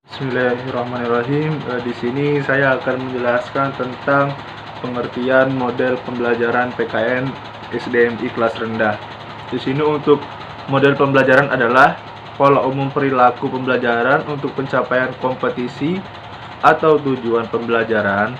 Bismillahirrahmanirrahim. Di sini saya akan menjelaskan tentang pengertian model pembelajaran PKN SDMI kelas rendah. Di sini untuk model pembelajaran adalah pola umum perilaku pembelajaran untuk pencapaian kompetisi atau tujuan pembelajaran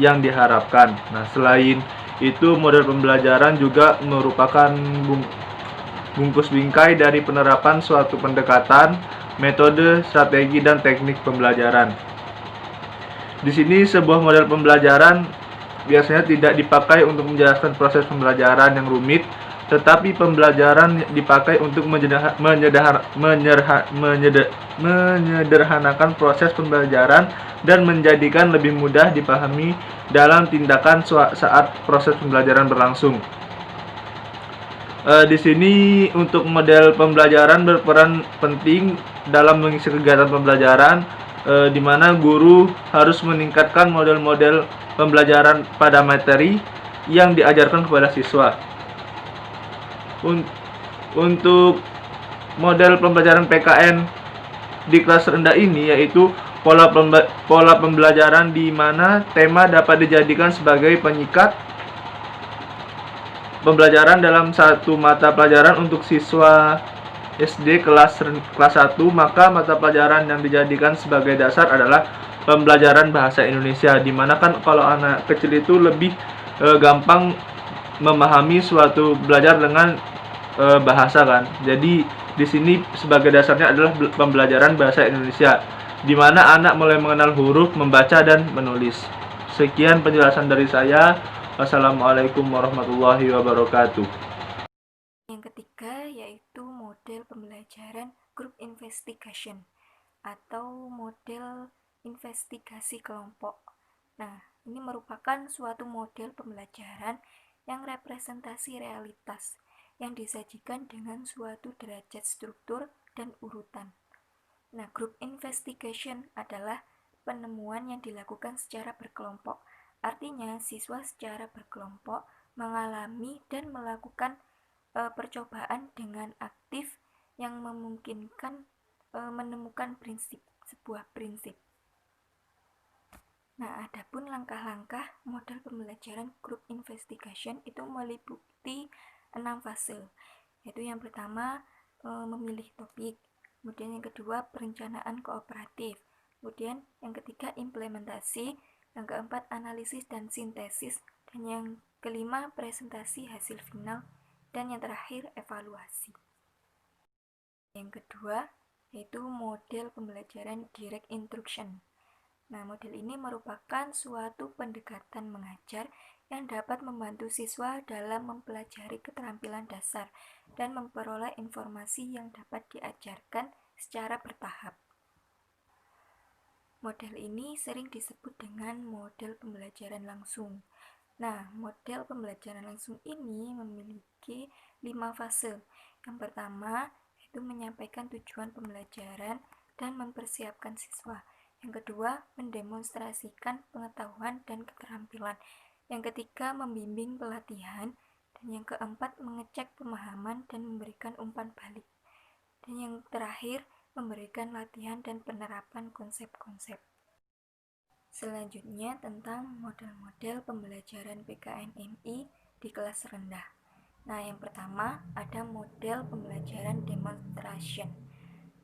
yang diharapkan. Nah, selain itu model pembelajaran juga merupakan bungkus bingkai dari penerapan suatu pendekatan, metode, strategi, dan teknik pembelajaran. Di sini sebuah model pembelajaran biasanya tidak dipakai untuk menjelaskan proses pembelajaran yang rumit, tetapi pembelajaran dipakai untuk menyederhanakan proses pembelajaran dan menjadikan lebih mudah dipahami dalam tindakan saat proses pembelajaran berlangsung. Di sini untuk model pembelajaran berperan penting dalam mengisi kegiatan pembelajaran, di mana guru harus meningkatkan model-model pembelajaran pada materi yang diajarkan kepada siswa. Untuk model pembelajaran PKN di kelas rendah ini yaitu pola pembelajaran di mana tema dapat dijadikan sebagai penyikat pembelajaran dalam satu mata pelajaran untuk siswa SD kelas 1, maka mata pelajaran yang dijadikan sebagai dasar adalah pembelajaran bahasa Indonesia, dimana kan kalau anak kecil itu lebih gampang memahami suatu belajar dengan bahasa kan. Jadi di sini sebagai dasarnya adalah pembelajaran bahasa Indonesia, dimana anak mulai mengenal huruf, membaca, dan menulis. Sekian penjelasan dari saya. Wassalamualaikum warahmatullahi wabarakatuh. Yang ketiga yaitu model pembelajaran group investigation atau model investigasi kelompok. Nah, ini merupakan suatu model pembelajaran yang representasi realitas yang disajikan dengan suatu derajat struktur dan urutan. Nah, group investigation adalah penemuan yang dilakukan secara berkelompok. Artinya, siswa secara berkelompok mengalami dan melakukan percobaan dengan aktif yang memungkinkan menemukan sebuah prinsip. Nah, adapun langkah-langkah model pembelajaran group investigation itu meliputi 6 fase, yaitu yang pertama memilih topik, kemudian yang kedua perencanaan kooperatif, kemudian yang ketiga implementasi, yang keempat analisis dan sintesis, dan yang kelima presentasi hasil final, dan yang terakhir evaluasi. Yang kedua yaitu model pembelajaran direct instruction. Nah, model ini merupakan suatu pendekatan mengajar yang dapat membantu siswa dalam mempelajari keterampilan dasar dan memperoleh informasi yang dapat diajarkan secara bertahap. Model ini sering disebut dengan model pembelajaran langsung. Nah, model pembelajaran langsung ini memiliki 5 fase. Yang pertama, yaitu menyampaikan tujuan pembelajaran dan mempersiapkan siswa. Yang kedua, mendemonstrasikan pengetahuan dan keterampilan. Yang ketiga, membimbing pelatihan. Dan yang keempat, mengecek pemahaman dan memberikan umpan balik. Dan yang terakhir, memberikan latihan dan penerapan konsep-konsep. Selanjutnya tentang model-model pembelajaran PKN-MI di kelas rendah. Nah, yang pertama ada model pembelajaran demonstration.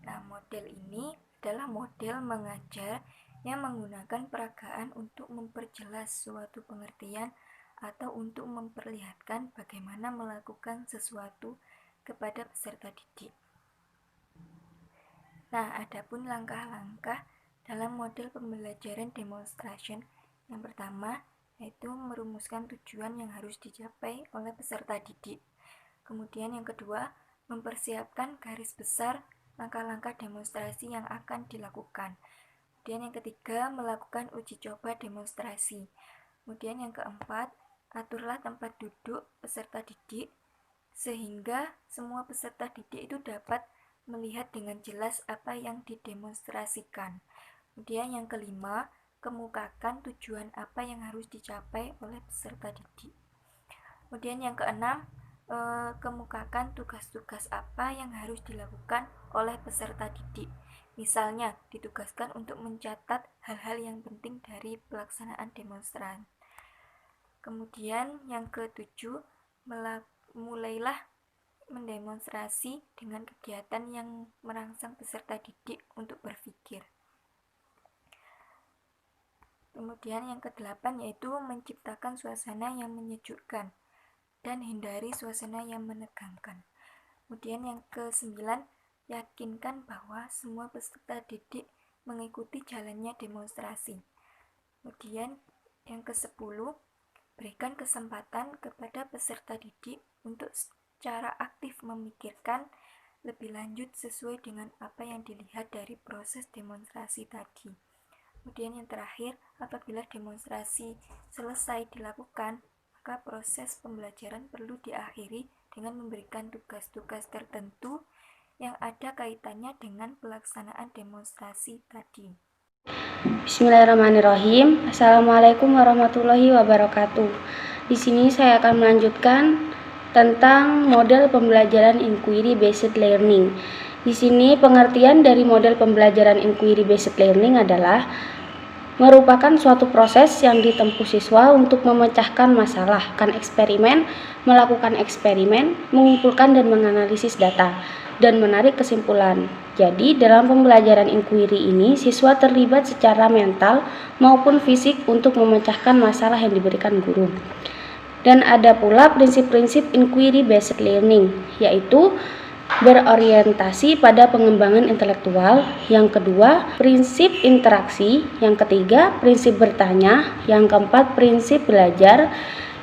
Nah, model ini adalah model mengajar yang menggunakan peragaan untuk memperjelas suatu pengertian atau untuk memperlihatkan bagaimana melakukan sesuatu kepada peserta didik. Nah, adapun langkah-langkah dalam model pembelajaran demonstration, yang pertama yaitu merumuskan tujuan yang harus dicapai oleh peserta didik. Kemudian yang kedua, mempersiapkan garis besar langkah-langkah demonstrasi yang akan dilakukan. Kemudian yang ketiga, melakukan uji coba demonstrasi. Kemudian yang keempat, aturlah tempat duduk peserta didik sehingga semua peserta didik itu dapat melihat dengan jelas apa yang didemonstrasikan. Kemudian yang kelima, kemukakan tujuan apa yang harus dicapai oleh peserta didik. Kemudian yang keenam, kemukakan tugas-tugas apa yang harus dilakukan oleh peserta didik. Misalnya, ditugaskan untuk mencatat hal-hal yang penting dari pelaksanaan demonstran. Kemudian yang ketujuh, mulailah mendemonstrasi dengan kegiatan yang merangsang peserta didik untuk berpikir. Kemudian yang kedelapan yaitu menciptakan suasana yang menyejukkan dan hindari suasana yang menegangkan. Kemudian yang kesembilan, yakinkan bahwa semua peserta didik mengikuti jalannya demonstrasi. Kemudian yang ke-10, berikan kesempatan kepada peserta didik untuk secara aktif memikirkan lebih lanjut sesuai dengan apa yang dilihat dari proses demonstrasi tadi. Kemudian yang terakhir, apabila demonstrasi selesai dilakukan, maka proses pembelajaran perlu diakhiri dengan memberikan tugas-tugas tertentu yang ada kaitannya dengan pelaksanaan demonstrasi tadi. Bismillahirrahmanirrahim. Assalamualaikum warahmatullahi wabarakatuh. Di sini saya akan melanjutkan tentang model pembelajaran inquiry based learning. Di sini pengertian dari model pembelajaran inquiry based learning adalah merupakan suatu proses yang ditempuh siswa untuk memecahkan masalah, melakukan eksperimen, mengumpulkan dan menganalisis data, dan menarik kesimpulan. Jadi, dalam pembelajaran inquiry ini, siswa terlibat secara mental maupun fisik untuk memecahkan masalah yang diberikan guru. Dan ada pula prinsip-prinsip inquiry based learning, yaitu berorientasi pada pengembangan intelektual, yang kedua prinsip interaksi, yang ketiga prinsip bertanya, yang keempat prinsip belajar,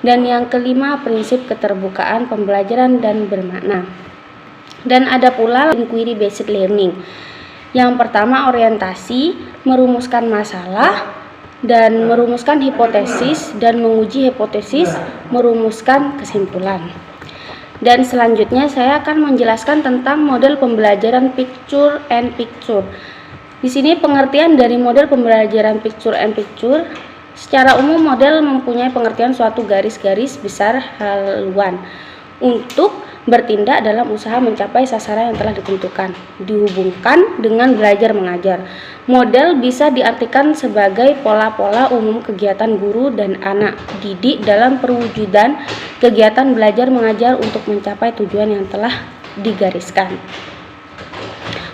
dan yang kelima prinsip keterbukaan pembelajaran dan bermakna. Dan ada pula inquiry based learning. Yang pertama orientasi, merumuskan masalah dan merumuskan hipotesis dan menguji hipotesis, merumuskan kesimpulan. Dan selanjutnya saya akan menjelaskan tentang model pembelajaran picture and picture. Di sini pengertian dari model pembelajaran picture and picture. Secara umum model mempunyai pengertian suatu garis-garis besar haluan untuk bertindak dalam usaha mencapai sasaran yang telah ditentukan, dihubungkan dengan belajar mengajar. Model bisa diartikan sebagai pola-pola umum kegiatan guru dan anak didik dalam perwujudan kegiatan belajar mengajar untuk mencapai tujuan yang telah digariskan.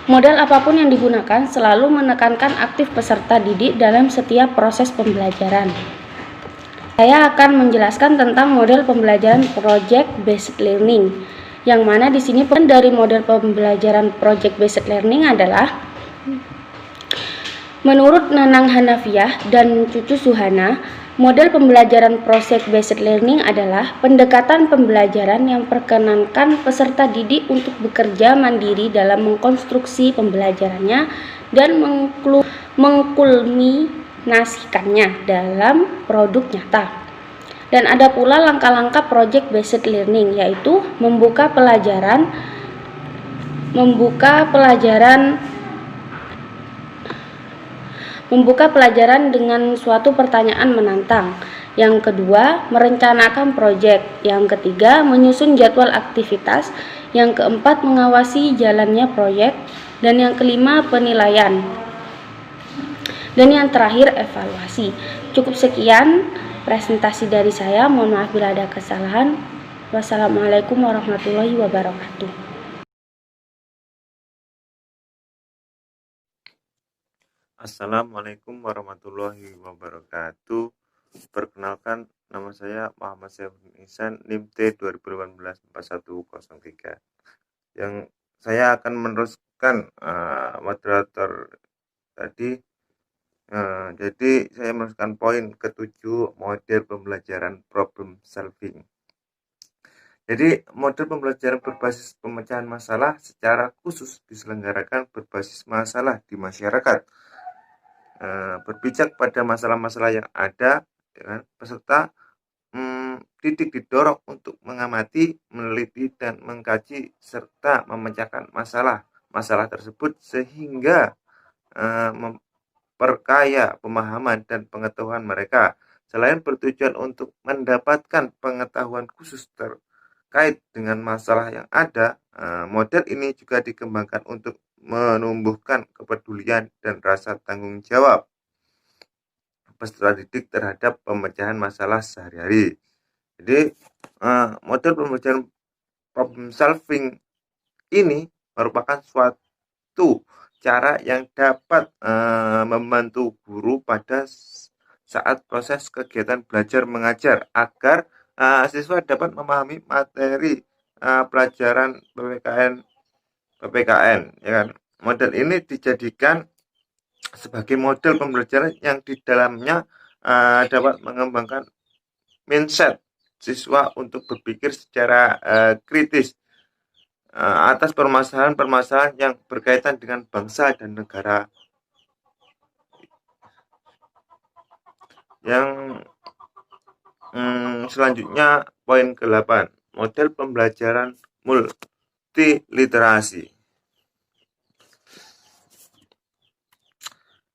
Model apapun yang digunakan selalu menekankan aktif peserta didik dalam setiap proses pembelajaran. Saya akan menjelaskan tentang model pembelajaran project based learning, yang mana di sini dari model pembelajaran project based learning adalah menurut Nanang Hanafiah dan Cucu Suhana, model pembelajaran project based learning adalah pendekatan pembelajaran yang perkenankan peserta didik untuk bekerja mandiri dalam mengkonstruksi pembelajarannya dan mengkulminasikannya dalam produk nyata. Dan ada pula langkah-langkah project based learning, yaitu membuka pelajaran dengan suatu pertanyaan menantang. Yang kedua, merencanakan proyek. Yang ketiga, menyusun jadwal aktivitas. Yang keempat, mengawasi jalannya proyek. Dan yang kelima, penilaian. Dan yang terakhir, evaluasi. Cukup sekian presentasi dari saya. Mohon maaf bila ada kesalahan. Wassalamualaikum warahmatullahi wabarakatuh. Assalamualaikum warahmatullahi wabarakatuh. Perkenalkan, nama saya Muhammad Syaiful Ihsan, NIM T 2018-4103. Yang saya akan meneruskan moderator tadi. Jadi saya meneruskan poin ke-7, model pembelajaran problem solving. Jadi model pembelajaran berbasis pemecahan masalah secara khusus diselenggarakan berbasis masalah di masyarakat. Berpijak pada masalah-masalah yang ada, peserta didik didorong untuk mengamati, meneliti, dan mengkaji serta memecahkan masalah tersebut sehingga memperkaya pemahaman dan pengetahuan mereka. Selain bertujuan untuk mendapatkan pengetahuan khusus terkait dengan masalah yang ada, model ini juga dikembangkan untuk menumbuhkan kepedulian dan rasa tanggung jawab peserta didik terhadap pemecahan masalah sehari-hari. Jadi model pembelajaran problem solving ini merupakan suatu cara yang dapat membantu guru pada saat proses kegiatan belajar mengajar agar siswa dapat memahami materi pelajaran PPKN, ya kan. Model ini dijadikan sebagai model pembelajaran yang di dalamnya dapat mengembangkan mindset siswa untuk berpikir secara kritis atas permasalahan-permasalahan yang berkaitan dengan bangsa dan negara. Yang selanjutnya poin ke-8, model pembelajaran multiliterasi.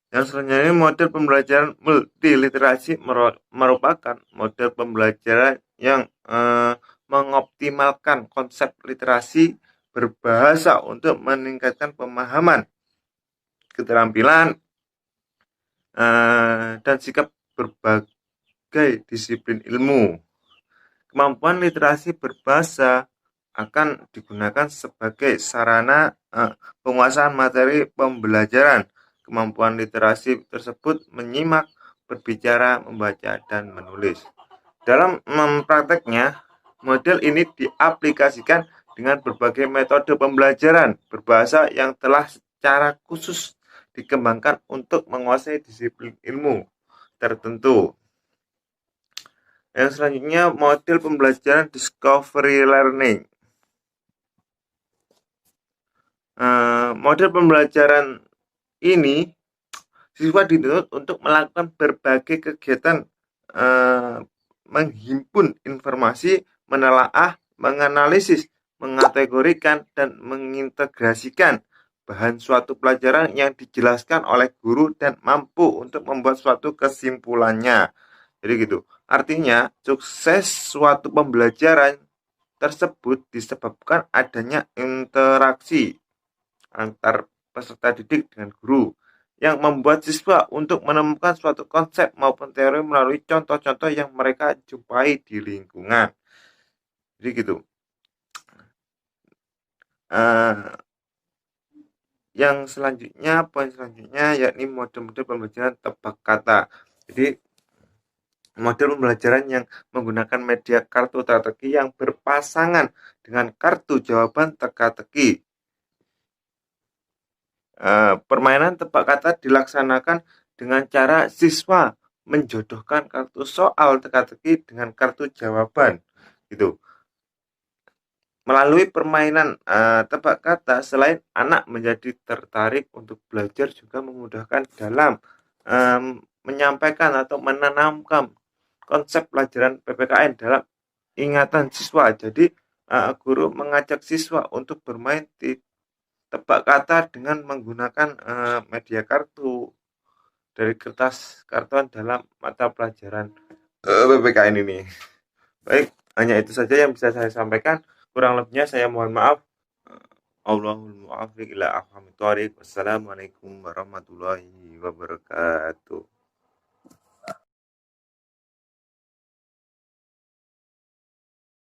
Yang selanjutnya model pembelajaran multiliterasi merupakan model pembelajaran yang mengoptimalkan konsep literasi berbahasa untuk meningkatkan pemahaman, keterampilan, dan sikap berbagai disiplin ilmu. Kemampuan literasi berbahasa akan digunakan sebagai sarana penguasaan materi pembelajaran. Kemampuan literasi tersebut menyimak, berbicara, membaca, dan menulis. Dalam prakteknya, model ini diaplikasikan dengan berbagai metode pembelajaran berbahasa yang telah secara khusus dikembangkan untuk menguasai disiplin ilmu tertentu. Yang selanjutnya, model pembelajaran discovery learning. Model pembelajaran ini siswa dituntut untuk melakukan berbagai kegiatan menghimpun informasi, menelaah, menganalisis, mengategorikan, dan mengintegrasikan bahan suatu pelajaran yang dijelaskan oleh guru dan mampu untuk membuat suatu kesimpulannya. Jadi gitu. Artinya, sukses suatu pembelajaran tersebut disebabkan adanya interaksi antar peserta didik dengan guru yang membuat siswa untuk menemukan suatu konsep maupun teori melalui contoh-contoh yang mereka jumpai di lingkungan. Jadi gitu. Yang selanjutnya, poin selanjutnya yakni model-model pembelajaran tebak kata. Jadi model pembelajaran yang menggunakan media kartu teka-teki yang berpasangan dengan kartu jawaban teka-teki. Permainan tebak kata dilaksanakan dengan cara siswa menjodohkan kartu soal teka-teki dengan kartu jawaban, gitu. Melalui permainan tebak kata, selain anak menjadi tertarik untuk belajar, juga memudahkan dalam menyampaikan atau menanamkan konsep pelajaran PPKN dalam ingatan siswa. Jadi guru mengajak siswa untuk bermain tebak kata dengan menggunakan media kartu dari kertas karton dalam mata pelajaran PPKN ini. Baik, hanya itu saja yang bisa saya sampaikan. Kurang lebihnya saya mohon maaf. Allahumma muwaffiq ila aqwamit thoriq. Wassalamualaikum warahmatullahi wabarakatuh.